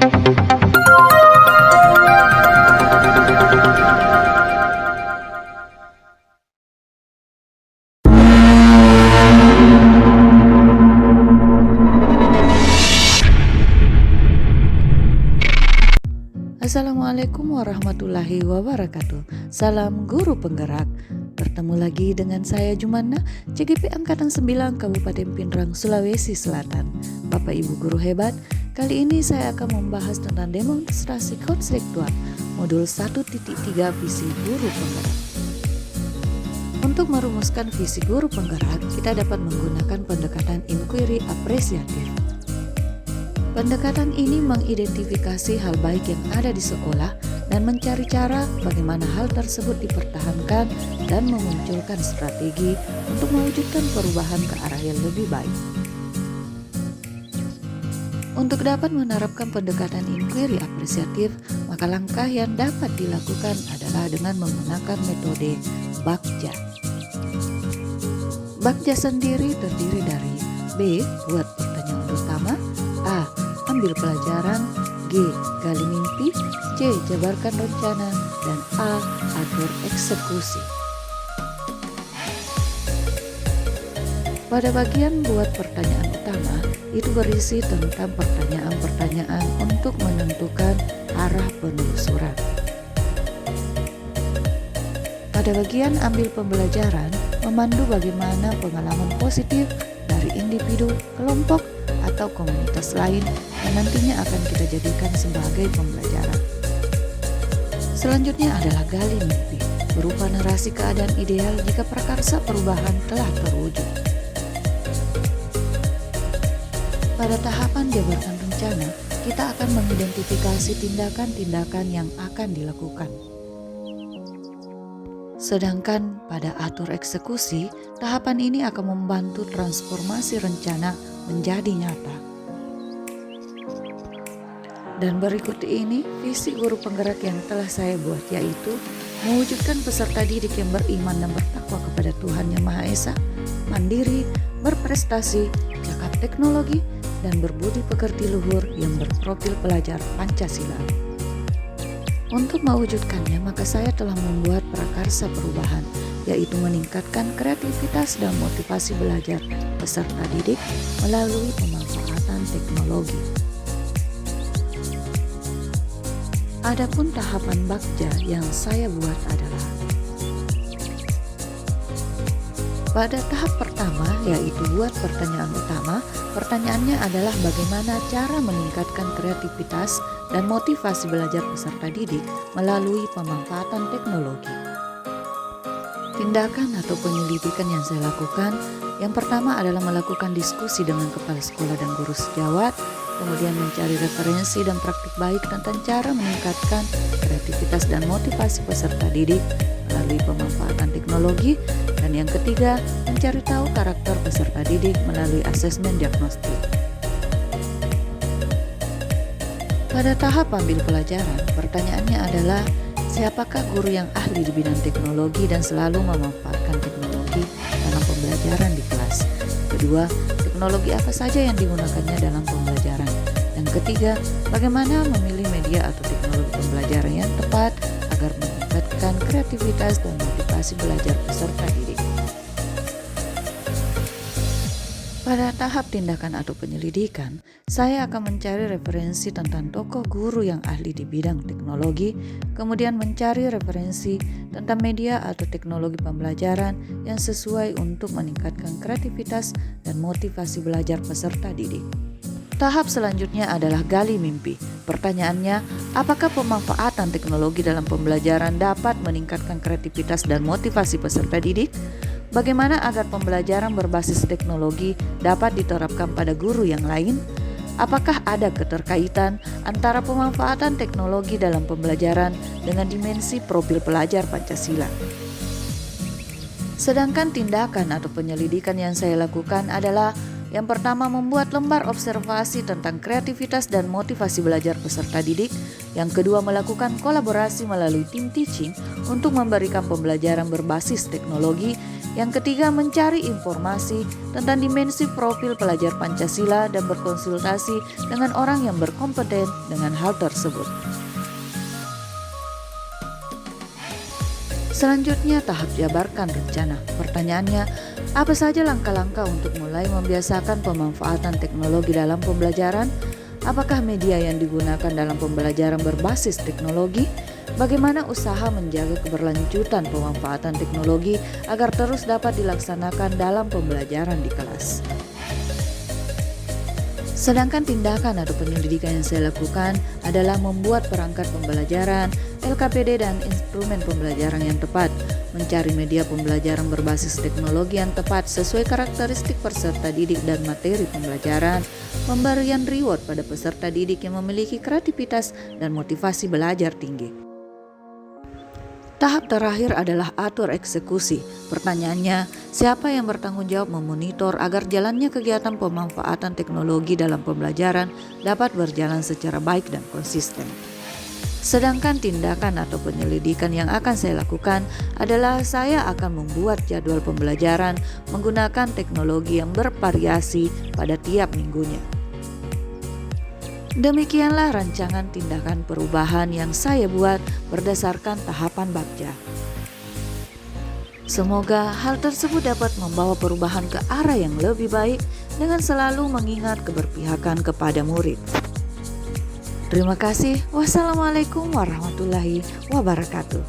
Assalamualaikum warahmatullahi wabarakatuh. Salam guru penggerak. Bertemu lagi dengan saya Jumanna, CGP Angkatan 9 Kabupaten Pindrang, Sulawesi Selatan. Bapak Ibu guru hebat, kali ini saya akan membahas tentang demonstrasi konseptual modul 1.3 visi guru penggerak. Untuk merumuskan visi guru penggerak, kita dapat menggunakan pendekatan inquiry apresiatif. Pendekatan ini mengidentifikasi hal baik yang ada di sekolah dan mencari cara bagaimana hal tersebut dipertahankan dan memunculkan strategi untuk mewujudkan perubahan ke arah yang lebih baik. Untuk dapat menerapkan pendekatan inquiry apresiatif, maka langkah yang dapat dilakukan adalah dengan menggunakan metode Bagja. Bagja sendiri terdiri dari B. Buat pertanyaan utama, A. Ambil pelajaran, G. Gali mimpi, C. Jabarkan rencana, dan A. Atur eksekusi. Pada bagian buat pertanyaan utama, itu berisi tentang pertanyaan-pertanyaan untuk menentukan arah penelusuran. Pada bagian ambil pembelajaran, memandu bagaimana pengalaman positif dari individu, kelompok, atau komunitas lain yang nantinya akan kita jadikan sebagai pembelajaran. Selanjutnya adalah gali mimpi, berupa narasi keadaan ideal jika prakarsa perubahan telah terwujud. Pada tahapan jabarkan rencana, kita akan mengidentifikasi tindakan-tindakan yang akan dilakukan. Sedangkan pada atur eksekusi, tahapan ini akan membantu transformasi rencana menjadi nyata. Dan berikut ini visi guru penggerak yang telah saya buat, yaitu mewujudkan peserta didik yang beriman dan bertakwa kepada Tuhan Yang Maha Esa, mandiri, berprestasi, cakap teknologi, dan berbudi pekerti luhur yang berprofil pelajar Pancasila. Untuk mewujudkannya, maka saya telah membuat prakarsa perubahan, yaitu meningkatkan kreativitas dan motivasi belajar peserta didik melalui pemanfaatan teknologi. Adapun tahapan Bagja yang saya buat adalah pada tahap pertama, yaitu buat pertanyaan utama. Pertanyaannya adalah bagaimana cara meningkatkan kreativitas dan motivasi belajar peserta didik melalui pemanfaatan teknologi. Tindakan atau penyelidikan yang saya lakukan, yang pertama adalah melakukan diskusi dengan kepala sekolah dan guru sejawat, kemudian mencari referensi dan praktik baik tentang cara meningkatkan kreativitas dan motivasi peserta didik melalui pemanfaatan teknologi, dan yang ketiga, mencari tahu karakter peserta didik melalui asesmen diagnostik. Pada tahap ambil pelajaran, pertanyaannya adalah siapakah guru yang ahli di bidang teknologi dan selalu memanfaatkan teknologi dalam pembelajaran di kelas. Kedua, teknologi apa saja yang digunakannya dalam pembelajaran. Dan ketiga, bagaimana memilih media atau teknologi pembelajaran yang tepat agar meningkatkan kreativitas dan motivasi belajar peserta didik. Pada tahap tindakan atau penyelidikan, saya akan mencari referensi tentang tokoh guru yang ahli di bidang teknologi, kemudian mencari referensi tentang media atau teknologi pembelajaran yang sesuai untuk meningkatkan kreativitas dan motivasi belajar peserta didik. Tahap selanjutnya adalah gali mimpi. Pertanyaannya, apakah pemanfaatan teknologi dalam pembelajaran dapat meningkatkan kreativitas dan motivasi peserta didik? Bagaimana agar pembelajaran berbasis teknologi dapat diterapkan pada guru yang lain? Apakah ada keterkaitan antara pemanfaatan teknologi dalam pembelajaran dengan dimensi profil pelajar Pancasila? Sedangkan tindakan atau penyelidikan yang saya lakukan adalah yang pertama, membuat lembar observasi tentang kreativitas dan motivasi belajar peserta didik. Yang kedua, melakukan kolaborasi melalui tim teaching untuk memberikan pembelajaran berbasis teknologi. Yang ketiga, mencari informasi tentang dimensi profil pelajar Pancasila dan berkonsultasi dengan orang yang berkompeten dengan hal tersebut. Selanjutnya, tahap jabarkan rencana. Pertanyaannya, apa saja langkah-langkah untuk mulai membiasakan pemanfaatan teknologi dalam pembelajaran? Apakah media yang digunakan dalam pembelajaran berbasis teknologi? Bagaimana usaha menjaga keberlanjutan pemanfaatan teknologi agar terus dapat dilaksanakan dalam pembelajaran di kelas? Sedangkan tindakan atau penyelidikan yang saya lakukan adalah membuat perangkat pembelajaran, LKPD dan instrumen pembelajaran yang tepat, mencari media pembelajaran berbasis teknologi yang tepat sesuai karakteristik peserta didik dan materi pembelajaran, pemberian reward pada peserta didik yang memiliki kreativitas dan motivasi belajar tinggi. Tahap terakhir adalah atur eksekusi. Pertanyaannya, siapa yang bertanggung jawab memonitor agar jalannya kegiatan pemanfaatan teknologi dalam pembelajaran dapat berjalan secara baik dan konsisten? Sedangkan tindakan atau penyelidikan yang akan saya lakukan adalah saya akan membuat jadwal pembelajaran menggunakan teknologi yang bervariasi pada tiap minggunya. Demikianlah rancangan tindakan perubahan yang saya buat berdasarkan tahapan Bagja. Semoga hal tersebut dapat membawa perubahan ke arah yang lebih baik dengan selalu mengingat keberpihakan kepada murid. Terima kasih. Wassalamualaikum warahmatullahi wabarakatuh.